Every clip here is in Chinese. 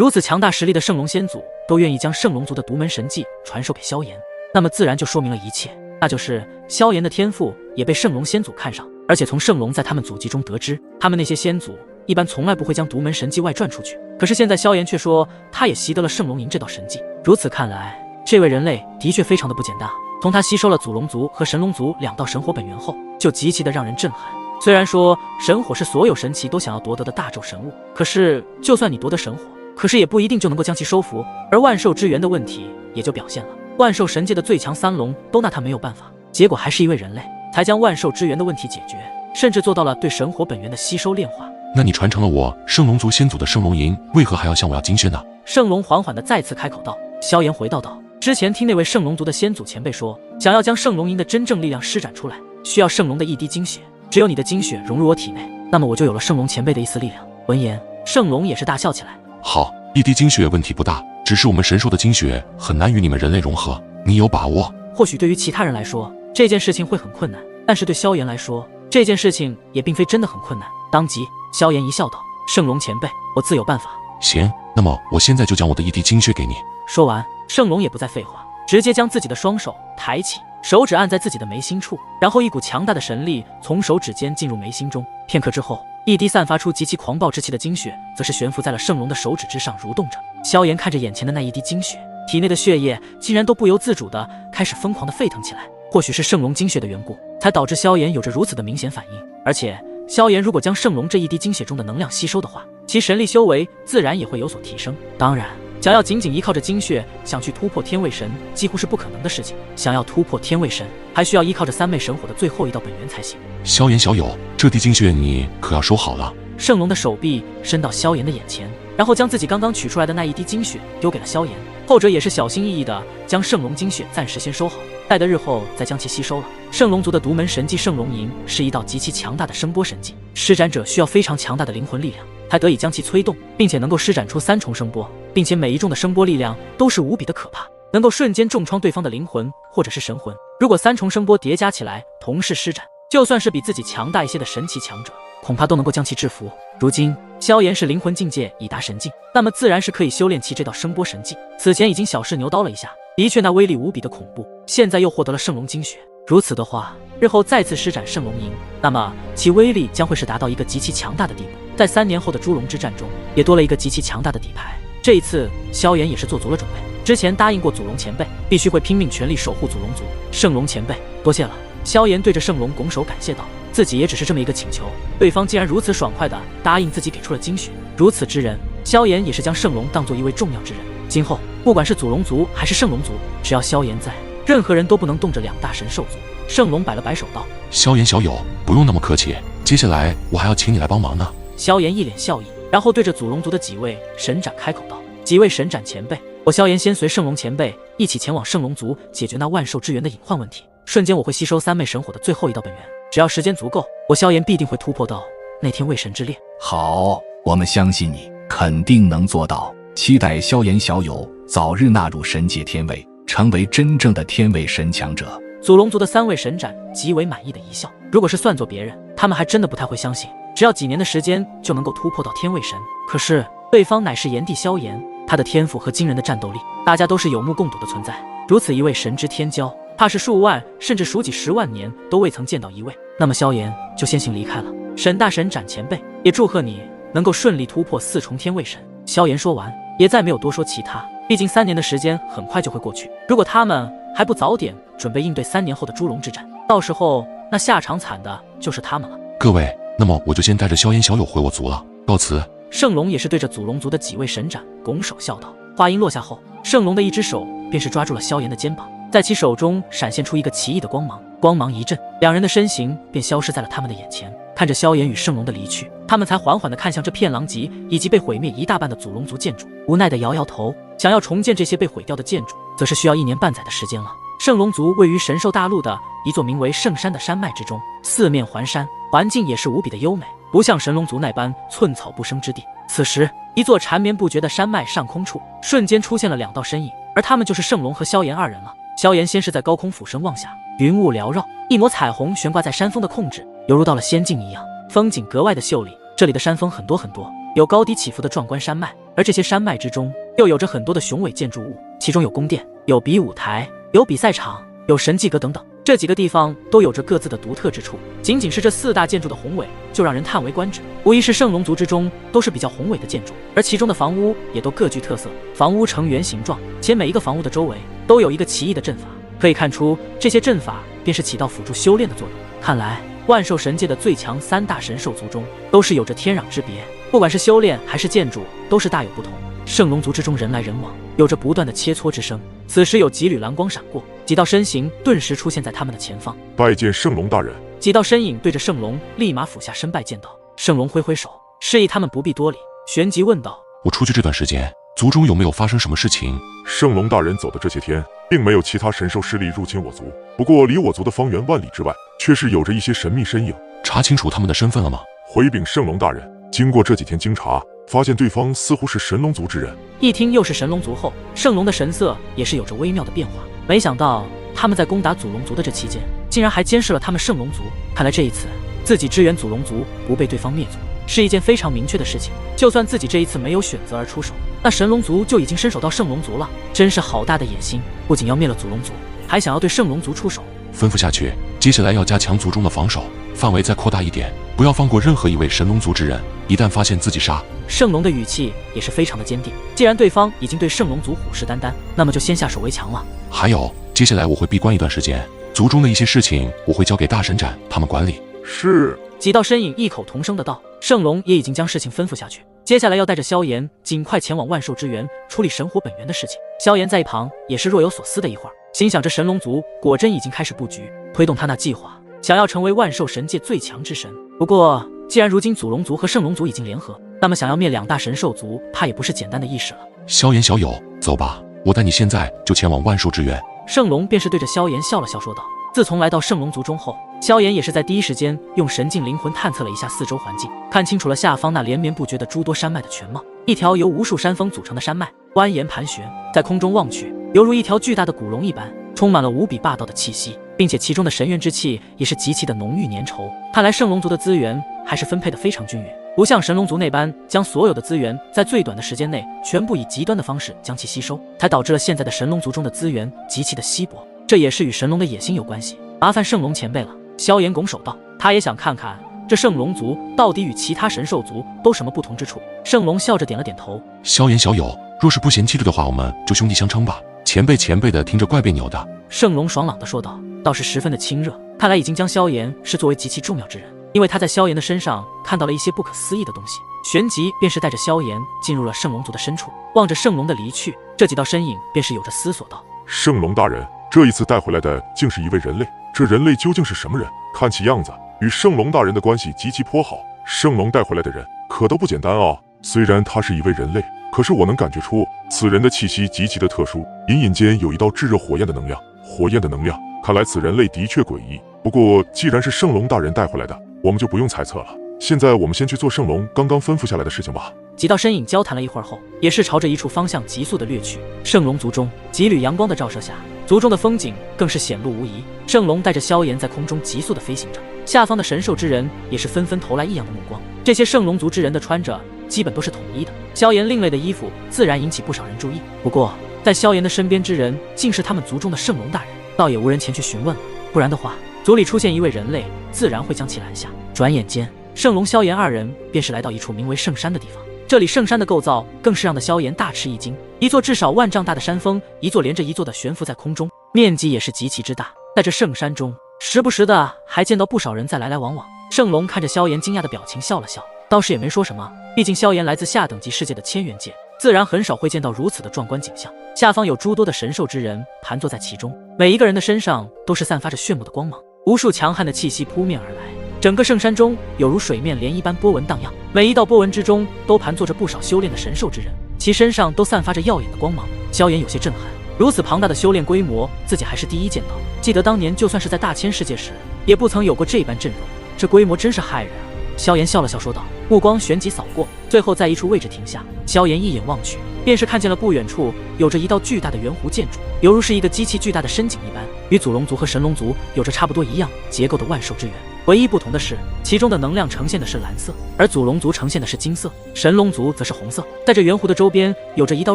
如此强大实力的圣龙先祖都愿意将圣龙族的独门神技传授给萧炎，那么自然就说明了一切，那就是萧炎的天赋也被圣龙先祖看上，而且从圣龙在他们祖籍中得知，他们那些先祖一般从来不会将独门神技外传出去。可是现在萧炎却说他也习得了圣龙吟这道神技，如此看来，这位人类的确非常的不简单。从他吸收了祖龙族和神龙族2道神火本源后，就极其的让人震撼。虽然说神火是所有神奇都想要夺得的大咒神物，可是就算你夺得神火，可是也不一定就能够将其收服，而万兽之源的问题也就表现了。万兽神界的最强3龙都拿他没有办法，结果还是一位人类才将万兽之源的问题解决，甚至做到了对神火本源的吸收炼化。那你传承了我圣龙族先祖的圣龙吟，为何还要向我要精血呢？圣龙缓缓地再次开口道。萧炎回道道，之前听那位圣龙族的先祖前辈说，想要将圣龙吟的真正力量施展出来，需要圣龙的一滴精血，只有你的精血融入我体内，那么我就有了圣龙前辈的一丝力量。闻言，圣龙也是大笑起来。好，一滴精血问题不大，只是我们神兽的精血很难与你们人类融合，你有把握？或许对于其他人来说，这件事情会很困难，但是对萧炎来说，这件事情也并非真的很困难。当即，萧炎一笑道：“圣龙前辈，我自有办法。”行，那么我现在就将我的一滴精血给你。说完，圣龙也不再废话，直接将自己的双手抬起，手指按在自己的眉心处，然后一股强大的神力从手指间进入眉心中。片刻之后，一滴散发出极其狂暴之气的精血，则是悬浮在了圣龙的手指之上蠕动着。萧炎看着眼前的那一滴精血，体内的血液竟然都不由自主地开始疯狂地沸腾起来。或许是圣龙精血的缘故，才导致萧炎有着如此的明显反应。而且，萧炎如果将圣龙这一滴精血中的能量吸收的话，其神力修为自然也会有所提升。当然，想要仅仅依靠着精血想去突破天位神，几乎是不可能的事情。想要突破天位神，还需要依靠着3昧神火的最后一道本源才行。萧炎小友，这滴精血你可要收好了。圣龙的手臂伸到萧炎的眼前，然后将自己刚刚取出来的那一滴精血丢给了萧炎。后者也是小心翼翼地将圣龙精血暂时先收好，待得日后再将其吸收了。圣龙族的独门神技圣龙吟是一道极其强大的声波神技，施展者需要非常强大的灵魂力量，才得以将其催动，并且能够施展出3重声波，并且每一重的声波力量都是无比的可怕，能够瞬间重创对方的灵魂或者是神魂。如果3重声波叠加起来同时施展，就算是比自己强大一些的神奇强者，恐怕都能够将其制服。如今萧炎是灵魂境界已达神境，那么自然是可以修炼其这道声波神技。此前已经小试牛刀了一下，的确那威力无比的恐怖，现在又获得了圣龙精血，如此的话，日后再次施展圣龙吟，那么其威力将会是达到一个极其强大的地步，在3年后的猪龙之战中也多了一个极其强大的底牌。这一次萧炎也是做足了准备，之前答应过祖龙前辈，必须会拼命全力守护祖龙族。圣龙前辈，多谢了。萧炎对着圣龙拱手感谢道，自己也只是这么一个请求，对方竟然如此爽快地答应自己给出了精血，如此之人，萧炎也是将圣龙当作一位重要之人。今后不管是祖龙族还是圣龙族，只要萧炎在，任何人都不能动着2大神兽族。圣龙摆了摆手道，萧炎小友，不用那么客气，接下来我还要请你来帮忙呢。萧炎一脸笑意，然后对着祖龙族的几位神斩开口道，几位神斩前辈，我萧炎先随圣龙前辈一起前往圣龙族解决那万兽之源的隐患问题，瞬间我会吸收3昧神火的最后一道本源，只要时间足够，我萧炎必定会突破到那天位神之列。好，我们相信你，肯定能做到。期待萧炎小友早日纳入神界天位，成为真正的天位神强者。祖龙族的3位神斩极为满意的一笑，如果是算作别人，他们还真的不太会相信，只要几年的时间就能够突破到天位神。可是对方乃是炎帝萧炎，他的天赋和惊人的战斗力，大家都是有目共睹的存在。如此一位神之天骄，怕是数万甚至数几10万年都未曾见到一位。那么萧炎就先行离开了。沈大神斩前辈，也祝贺你能够顺利突破4重天位神。萧炎说完，也再没有多说其他，毕竟3年的时间很快就会过去，如果他们还不早点准备应对3年后的猪龙之战，到时候那下场惨的就是他们了。各位，那么我就先带着萧炎小友回我族了，告辞。圣龙也是对着祖龙族的几位神斩拱手笑道。话音落下后，圣龙的一只手便是抓住了萧炎的肩膀，在其手中闪现出一个奇异的光芒，光芒一阵，两人的身形便消失在了他们的眼前。看着萧炎与圣龙的离去，他们才缓缓地看向这片狼藉以及被毁灭一大半的祖龙族建筑，无奈地摇摇头。想要重建这些被毁掉的建筑，则是需要1年半载的时间了。圣龙族位于神兽大陆的一座名为圣山的山脉之中，四面环山，环境也是无比的优美，不像神龙族那般寸草不生之地。此时，一座缠绵不绝的山脉上空处，瞬间出现了2道身影，而他们就是圣龙和萧炎2人了。萧炎先是在高空俯身望下，云雾缭绕，一抹彩虹悬挂在山峰的控制，犹如到了仙境一样，风景格外的秀丽。这里的山峰很多很多，有高低起伏的壮观山脉，而而这些山脉之中又有着很多的雄伟建筑物，其中有宫殿，有比武台，有比赛场，有神迹阁等等。这几个地方都有着各自的独特之处，仅仅是这4大建筑的宏伟就让人叹为观止，无疑是圣龙族之中都是比较宏伟的建筑，而其中的房屋也都各具特色，房屋呈圆形状，且每一个房屋的周围都有一个奇异的阵法，可以看出这些阵法便是起到辅助修炼的作用。看来万兽神界的最强3大神兽族中都是有着天壤之别，不管是修炼还是建筑都是大有不同。圣龙族之中人来人往，有着不断的切磋之声。此时有几缕蓝光闪过，几道身形顿时出现在他们的前方。拜见圣龙大人。几道身影对着圣龙立马俯下身拜见道。圣龙挥挥手，示意他们不必多礼，旋即问道：我出去这段时间，族中有没有发生什么事情？圣龙大人走的这些天，并没有其他神兽势力入侵我族，不过离我族的方圆万里之外，却是有着一些神秘身影。查清楚他们的身份了吗？回禀圣龙大人，经过这几天经查，发现对方似乎是神龙族之人。一听又是神龙族后，圣龙的神色也是有着微妙的变化。没想到他们在攻打祖龙族的这期间，竟然还监视了他们圣龙族。看来这一次自己支援祖龙族不被对方灭族，是一件非常明确的事情。就算自己这一次没有选择而出手，那神龙族就已经伸手到圣龙族了。真是好大的野心，不仅要灭了祖龙族，还想要对圣龙族出手。吩咐下去，接下来要加强族中的防守，范围再扩大一点，不要放过任何一位神龙族之人，一旦发现自己杀。圣龙的语气也是非常的坚定，既然对方已经对圣龙族虎视眈眈，那么就先下手为强了。还有，接下来我会闭关一段时间，族中的一些事情我会交给大神斩他们管理。是。几道身影异口同声的道。圣龙也已经将事情吩咐下去，接下来要带着萧炎尽快前往万兽之源处理神火本源的事情。萧炎在一旁也是若有所思的一会儿，心想这神龙族果真已经开始布局，推动他那计划，想要成为万兽神界最强之神。不过既然如今祖龙族和圣龙族已经联合，那么想要灭2大神兽族，怕也不是简单的易事了。萧炎小友，走吧，我带你现在就前往万兽之源。圣龙便是对着萧炎笑了笑说道。自从来到圣龙族中后，萧炎也是在第一时间用神境灵魂探测了一下四周环境，看清楚了下方那连绵不绝的诸多山脉的全貌。一条由无数山峰组成的山脉蜿蜒盘旋，在空中望去，犹如一条巨大的古龙一般，充满了无比霸道的气息，并且其中的神元之气也是极其的浓郁粘稠。看来圣龙族的资源还是分配的非常均匀，不像神龙族那般将所有的资源在最短的时间内全部以极端的方式将其吸收，才导致了现在的神龙族中的资源极其的稀薄。这也是与神龙的野心有关系，麻烦圣龙前辈了。萧炎拱手道，他也想看看这圣龙族到底与其他神兽族都什么不同之处。圣龙笑着点了点头。萧炎小友，若是不嫌弃这的话，我们就兄弟相称吧。前辈的听着怪别扭的。圣龙爽朗地说道，倒是十分的亲热，看来已经将萧炎视作为极其重要之人，因为他在萧炎的身上看到了一些不可思议的东西。旋即便是带着萧炎进入了圣龙族的深处，望着圣龙的离去，这几道身影便是有着思索道，圣龙大人，这一次带回来的竟是一位人类，这人类究竟是什么人？看其样子与圣龙大人的关系极其颇好，圣龙带回来的人可都不简单啊。虽然他是一位人类，可是我能感觉出此人的气息极其的特殊，隐隐间有一道炙热火焰的能量。看来此人类的确诡异。不过既然是圣龙大人带回来的，我们就不用猜测了。现在我们先去做圣龙刚刚吩咐下来的事情吧。几道身影交谈了一会儿后，也是朝着一处方向急速的掠去。圣龙族中几缕阳光的照射下，族中的风景更是显露无遗。圣龙带着萧炎在空中急速的飞行着，下方的神兽之人也是纷纷投来异样的目光。这些圣龙族之人的穿着基本都是统一的，萧炎另类的衣服自然引起不少人注意。不过在萧炎的身边之人竟是他们族中的圣龙大人，倒也无人前去询问了，不然的话族里出现一位人类，自然会将其拦下。转眼间圣龙萧炎二人便是来到一处名为圣山的地方。这里圣山的构造更是让得萧炎大吃一惊，一座至少万丈大的山峰，一座连着一座的悬浮在空中，面积也是极其之大。在这圣山中，时不时的还见到不少人在来来往往。圣龙看着萧炎惊讶的表情笑了笑，倒是也没说什么，毕竟萧炎来自下等级世界的千元界，自然很少会见到如此的壮观景象。下方有诸多的神兽之人盘坐在其中，每一个人的身上都是散发着炫目的光芒，无数强悍的气息扑面而来。整个圣山中有如水面涟一般波纹荡漾，每一道波纹之中都盘坐着不少修炼的神兽之人，其身上都散发着耀眼的光芒。萧炎有些震撼，如此庞大的修炼规模，自己还是第一见到。记得当年就算是在大千世界时，也不曾有过这般阵容，这规模真是骇人啊！萧炎笑了笑说道，目光旋即扫过，最后在一处位置停下。萧炎一眼望去，便是看见了不远处有着一道巨大的圆弧建筑，犹如是一个极其巨大的深井一般，与祖龙族和神龙族有着差不多一样结构的万兽之源。唯一不同的是，其中的能量呈现的是蓝色，而祖龙族呈现的是金色，神龙族则是红色。在这圆弧的周边，有着一道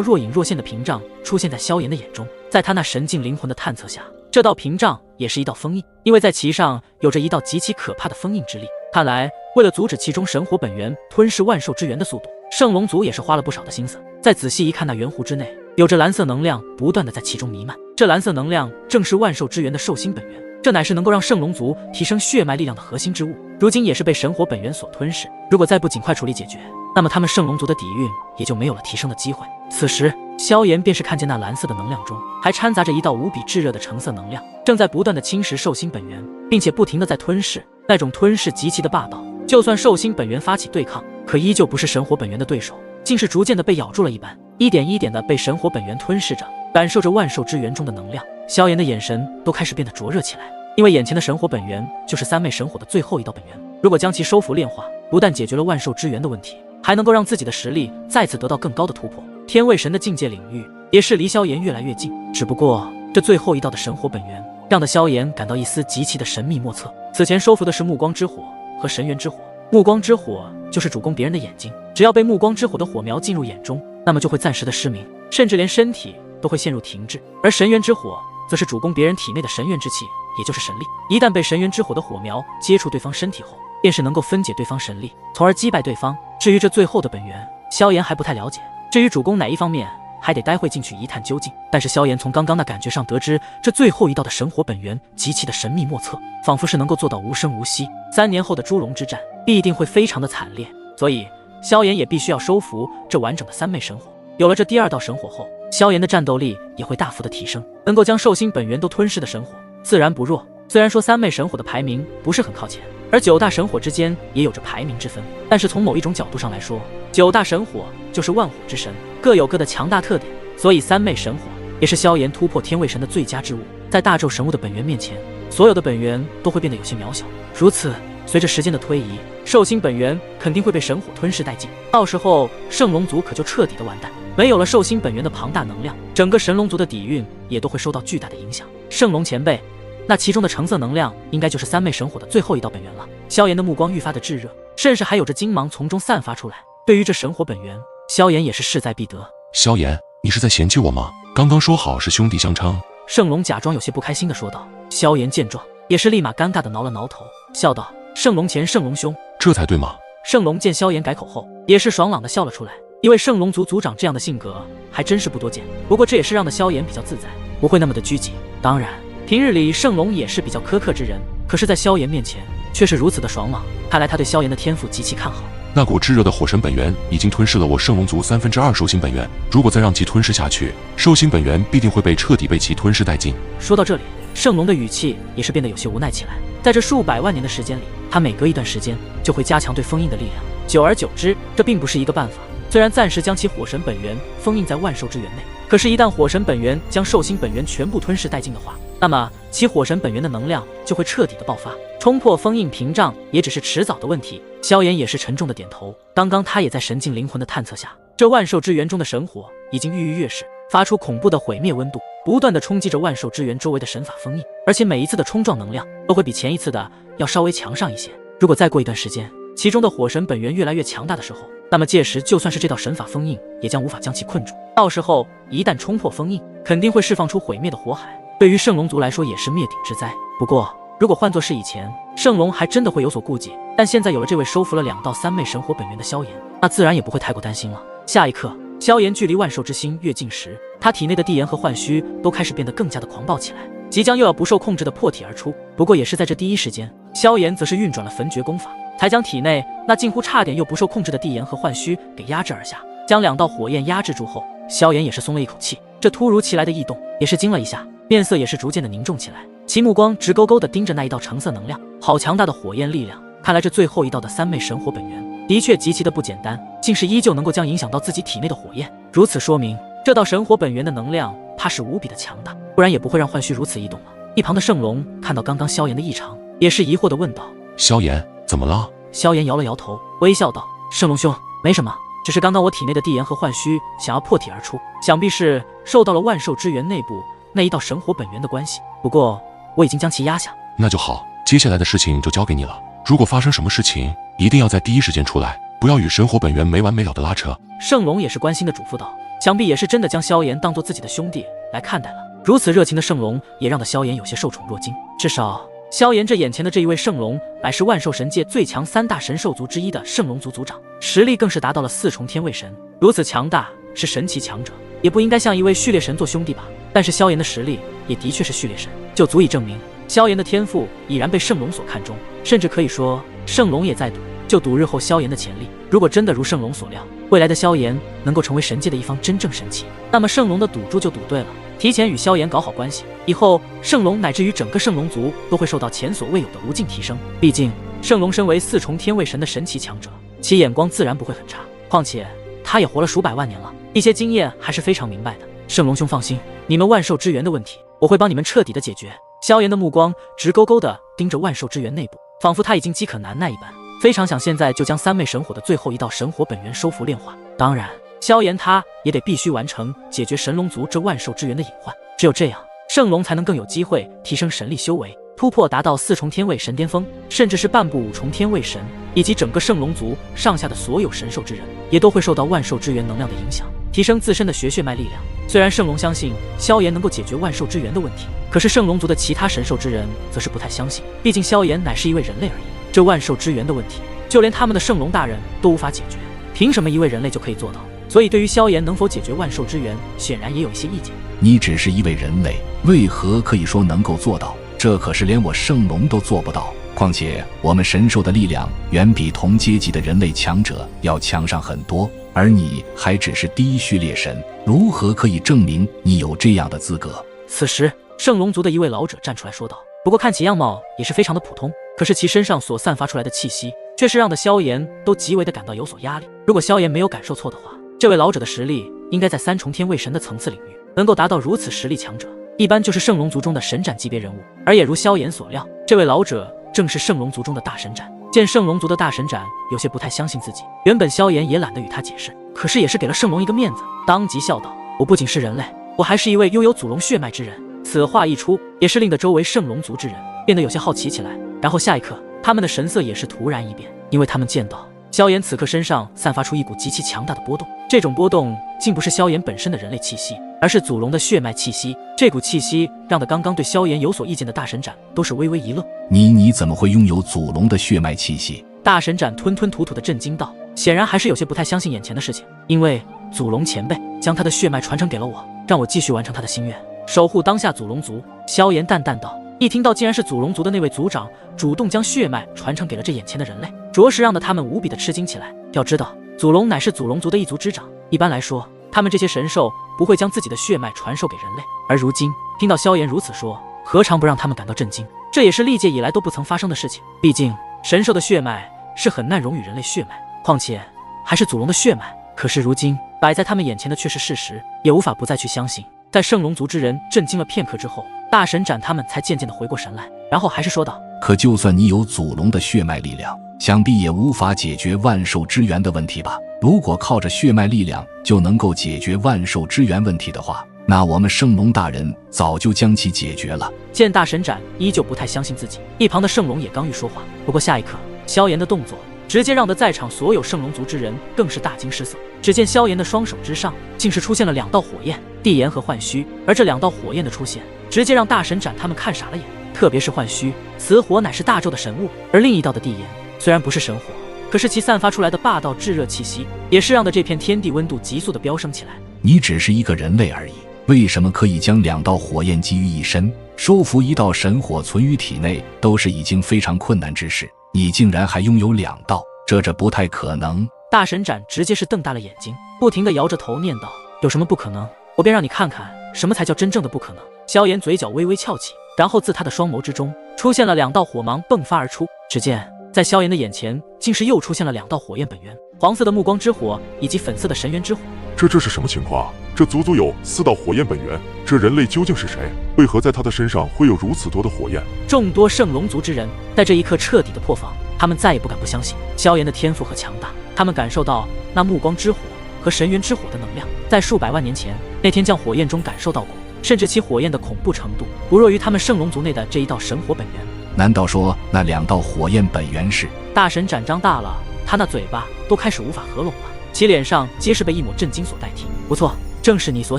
若隐若现的屏障出现在萧炎的眼中。在他那神境灵魂的探测下，这道屏障也是一道封印，因为在其上有着一道极其可怕的封印之力。看来，为了阻止其中神火本源吞噬万兽之源的速度，圣龙族也是花了不少的心思。再仔细一看，那圆弧之内有着蓝色能量不断的在其中弥漫，这蓝色能量正是万兽之源的兽心本源，这乃是能够让圣龙族提升血脉力量的核心之物，如今也是被神火本源所吞噬。如果再不尽快处理解决，那么他们圣龙族的底蕴也就没有了提升的机会。此时，萧炎便是看见那蓝色的能量中还掺杂着一道无比炙热的橙色能量，正在不断的侵蚀兽心本源，并且不停的在吞噬。那种吞噬极其的霸道，就算兽心本源发起对抗，可依旧不是神火本源的对手，竟是逐渐的被咬住了一般，一点一点的被神火本源吞噬着，感受着万兽之源中的能量。萧炎的眼神都开始变得灼热起来，因为眼前的神火本源就是三昧神火的最后一道本源，如果将其收服炼化，不但解决了万兽之源的问题，还能够让自己的实力再次得到更高的突破。天位神的境界领域也是离萧炎越来越近，只不过这最后一道的神火本源让得萧炎感到一丝极其的神秘莫测。此前收服的是暮光之火和神元之火，暮光之火就是主攻别人的眼睛，只要被暮光之火的火苗进入眼中，那么就会暂时的失明，甚至连身体都会陷入停滞。而神元之火则是主攻别人体内的神元之气，也就是神力，一旦被神元之火的火苗接触对方身体后，便是能够分解对方神力，从而击败对方。至于这最后的本源，萧炎还不太了解，至于主攻哪一方面，还得待会进去一探究竟。但是萧炎从刚刚那感觉上得知，这最后一道的神火本源极其的神秘莫测，仿佛是能够做到无声无息。3年后的猪龙之战必定会非常的惨烈，所以萧炎也必须要收服这完整的三昧神火。有了这第2道神火后，萧炎的战斗力也会大幅的提升，能够将兽心本源都吞噬的神火自然不弱。虽然说三昧神火的排名不是很靠前，而9大神火之间也有着排名之分，但是从某一种角度上来说，9大神火就是万火之神，各有各的强大特点，所以三昧神火也是萧炎突破天位神的最佳之物。在大咒神物的本源面前，所有的本源都会变得有些渺小，如此随着时间的推移，兽心本源肯定会被神火吞噬殆尽，到时候圣龙族可就彻底的完蛋。没有了兽心本源的庞大能量，整个神龙族的底蕴也都会受到巨大的影响。圣龙前辈，那其中的橙色能量应该就是三昧神火的最后一道本源了。萧炎的目光愈发的炙热，甚至还有着金芒从中散发出来。对于这神火本源，萧炎也是势在必得。萧炎，你是在嫌弃我吗？刚刚说好是兄弟相称。圣龙假装有些不开心的说道。萧炎见状，也是立马尴尬的挠了挠头，笑道：圣龙前，圣龙兄。这才对嘛。圣龙见萧炎改口后，也是爽朗的笑了出来。因为圣龙族族长这样的性格还真是不多见，不过这也是让的萧炎比较自在，不会那么的拘谨。当然平日里圣龙也是比较苛刻之人，可是在萧炎面前却是如此的爽朗，看来他对萧炎的天赋极其看好。那股炙热的火神本源已经吞噬了我圣龙族2/3兽心本源，如果再让其吞噬下去，兽心本源必定会彻底被其吞噬殆尽。说到这里，圣龙的语气也是变得有些无奈起来。在这数百万年的时间里，他每隔一段时间就会加强对封印的力量，久而久之，这并不是一个办法。虽然暂时将其火神本源封印在万兽之源内，可是一旦火神本源将兽心本源全部吞噬殆尽的话，那么其火神本源的能量就会彻底的爆发，冲破封印屏障也只是迟早的问题。萧炎也是沉重的点头，刚刚他也在神境灵魂的探测下，这万兽之源中的神火已经跃跃式，发出恐怖的毁灭温度，不断的冲击着万兽之源周围的神法封印，而且每一次的冲撞能量都会比前一次的要稍微强上一些。如果再过一段时间，其中的火神本源越来越强大的时候，那么届时就算是这道神法封印也将无法将其困住，到时候一旦冲破封印，肯定会释放出毁灭的火海，对于圣龙族来说也是灭顶之灾。不过如果换作是以前，圣龙还真的会有所顾忌，但现在有了这位收服了2道三昧神火本源的萧炎，那自然也不会太过担心了。下一刻，萧炎距离万兽之心越近时，他体内的地炎和幻虚都开始变得更加的狂暴起来，即将又要不受控制的破体而出。不过也是在这第一时间，萧炎则是运转了焚诀功法，才将体内那近乎差点又不受控制的地炎和幻虚给压制而下。将2道火焰压制住后，萧炎也是松了一口气，这突如其来的异动也是惊了一下，面色也是逐渐的凝重起来，其目光直勾勾的盯着那一道橙色能量。好强大的火焰力量，看来这最后一道的三昧神火本源的确极其的不简单，竟是依旧能够将影响到自己体内的火焰，如此说明这道神火本源的能量怕是无比的强大，不然也不会让幻虚如此异动了。一旁的圣龙看到刚刚萧炎的异常，也是疑惑的问道：萧炎，怎么了？萧炎摇了摇头，微笑道：圣龙兄，没什么，只是刚刚我体内的地炎和幻虚想要破体而出，想必是受到了万兽之源内部那一道神火本源的关系，不过我已经将其压下。那就好，接下来的事情就交给你了。如果发生什么事情，一定要在第一时间出来，不要与神火本源没完没了的拉扯。圣龙也是关心的嘱咐道，想必也是真的将萧炎当做自己的兄弟来看待了。如此热情的圣龙，也让得萧炎有些受宠若惊。至少萧炎这眼前的这一位圣龙，乃是万兽神界最强3大神兽族之一的圣龙族族长，实力更是达到了4重天位神，如此强大，是神奇强者，也不应该像一位序列神做兄弟吧。但是萧炎的实力也的确是序列神，就足以证明萧炎的天赋已然被圣龙所看中，甚至可以说圣龙也在赌，就赌日后萧炎的潜力。如果真的如圣龙所料，未来的萧炎能够成为神界的一方真正神奇，那么圣龙的赌注就赌对了，提前与萧炎搞好关系，以后圣龙乃至于整个圣龙族都会受到前所未有的无尽提升。毕竟圣龙身为4重天位神的神奇强者，其眼光自然不会很差，况且他也活了数百万年了，一些经验还是非常明白的。圣龙兄放心，你们万兽之源的问题，我会帮你们彻底的解决。萧炎的目光直勾勾地盯着万兽之源内部，仿佛他已经饥渴难耐一般，非常想现在就将3昧神火的最后一道神火本源收服炼化。当然萧炎他也得必须完成解决神龙族这万兽之源的隐患，只有这样，圣龙才能更有机会提升神力修为，突破达到4重天位神巅峰，甚至是半步5重天位神，以及整个圣龙族上下的所有神兽之人，也都会受到万兽之源能量的影响，提升自身的血脉力量。虽然圣龙相信萧炎能够解决万兽之源的问题，可是圣龙族的其他神兽之人则是不太相信，毕竟萧炎乃是一位人类而已，这万兽之源的问题，就连他们的圣龙大人都无法解决，凭什么一位人类就可以做到？所以对于萧炎能否解决万兽之源，显然也有一些意见。你只是一位人类，为何可以说能够做到？这可是连我圣龙都做不到。况且我们神兽的力量远比同阶级的人类强者要强上很多，而你还只是第一序列神，如何可以证明你有这样的资格？此时圣龙族的一位老者站出来说道，不过看其样貌也是非常的普通，可是其身上所散发出来的气息却是让的萧炎都极为的感到有所压力。如果萧炎没有感受错的话，这位老者的实力应该在3重天位神的层次领域，能够达到如此实力强者，一般就是圣龙族中的神斩级别人物。而也如萧炎所料，这位老者正是圣龙族中的大神斩。见圣龙族的大神斩有些不太相信自己，原本萧炎也懒得与他解释，可是也是给了圣龙一个面子，当即笑道，我不仅是人类，我还是一位拥有祖龙血脉之人。此话一出，也是令得周围圣龙族之人变得有些好奇起来，然后下一刻他们的神色也是突然一变，因为他们见到萧炎此刻身上散发出一股极其强大的波动，这种波动竟不是萧炎本身的人类气息，而是祖龙的血脉气息。这股气息让得刚刚对萧炎有所意见的大神斩都是微微一愣。你怎么会拥有祖龙的血脉气息？大神斩吞吞吐吐的震惊道，显然还是有些不太相信眼前的事情，因为祖龙前辈将他的血脉传承给了我，让我继续完成他的心愿，守护当下祖龙族。萧炎淡淡道，一听到竟然是祖龙族的那位族长主动将血脉传承给了这眼前的人类，着实让得他们无比的吃惊起来。要知道祖龙乃是祖龙族的一族之长，一般来说他们这些神兽不会将自己的血脉传授给人类，而如今听到萧炎如此说，何尝不让他们感到震惊？这也是历届以来都不曾发生的事情，毕竟神兽的血脉是很难融于人类血脉，况且还是祖龙的血脉。可是如今摆在他们眼前的却是事实，也无法不再去相信。在圣龙族之人震惊了片刻之后，大神斩他们才渐渐的回过神来，然后还是说道，可就算你有祖龙的血脉力量，想必也无法解决万兽之源的问题吧？如果靠着血脉力量就能够解决万兽之源问题的话，那我们圣龙大人早就将其解决了。见大神斩依旧不太相信自己，一旁的圣龙也刚欲说话，不过下一刻萧炎的动作直接让得在场所有圣龙族之人更是大惊失色。只见萧炎的双手之上竟是出现了2道火焰，地炎和幻虚，而这2道火焰的出现直接让大神斩他们看傻了眼。特别是幻虚，此火乃是大纣的神物，而另一道的地炎虽然不是神火，可是其散发出来的霸道炙热气息也是让的这片天地温度急速的飙升起来。你只是一个人类而已，为什么可以将2道火焰集于一身，收服1道神火存于体内都是已经非常困难之事，你竟然还拥有2道，这不太可能。大神斩直接是瞪大了眼睛，不停地摇着头念道，有什么不可能？我便让你看看什么才叫真正的不可能。萧炎嘴角微微翘起，然后自他的双眸之中出现了2道火芒迸发而出。只见在萧炎的眼前竟是又出现了2道火焰本源，黄色的暮光之火以及粉色的神元之火。这是什么情况啊？这足足有4道火焰本源，这人类究竟是谁？为何在他的身上会有如此多的火焰？众多圣龙族之人在这一刻彻底的破防，他们再也不敢不相信萧炎的天赋和强大。他们感受到那暮光之火和神元之火的能量，在数百万年前那天降火焰中感受到过，甚至其火焰的恐怖程度不弱于他们圣龙族内的这一道神火本源。难道说那2道火焰本源是？大神展张大了，他那嘴巴都开始无法合拢了，其脸上皆是被一抹震惊所代替。不错，正是你所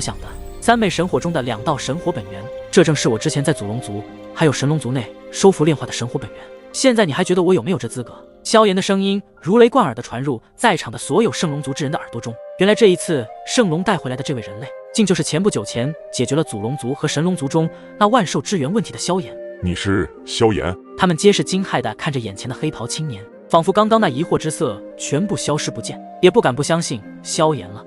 想的3昧神火中的2道神火本源，这正是我之前在祖龙族还有神龙族内收服炼化的神火本源。现在你还觉得我有没有这资格？萧炎的声音如雷贯耳地传入在场的所有圣龙族之人的耳朵中。原来这一次圣龙带回来的这位人类，竟就是前不久前解决了祖龙族和神龙族中那万兽之源问题的萧炎。你是萧炎？他们皆是惊骇地看着眼前的黑袍青年，仿佛刚刚那疑惑之色全部消失不见，也不敢不相信萧炎了。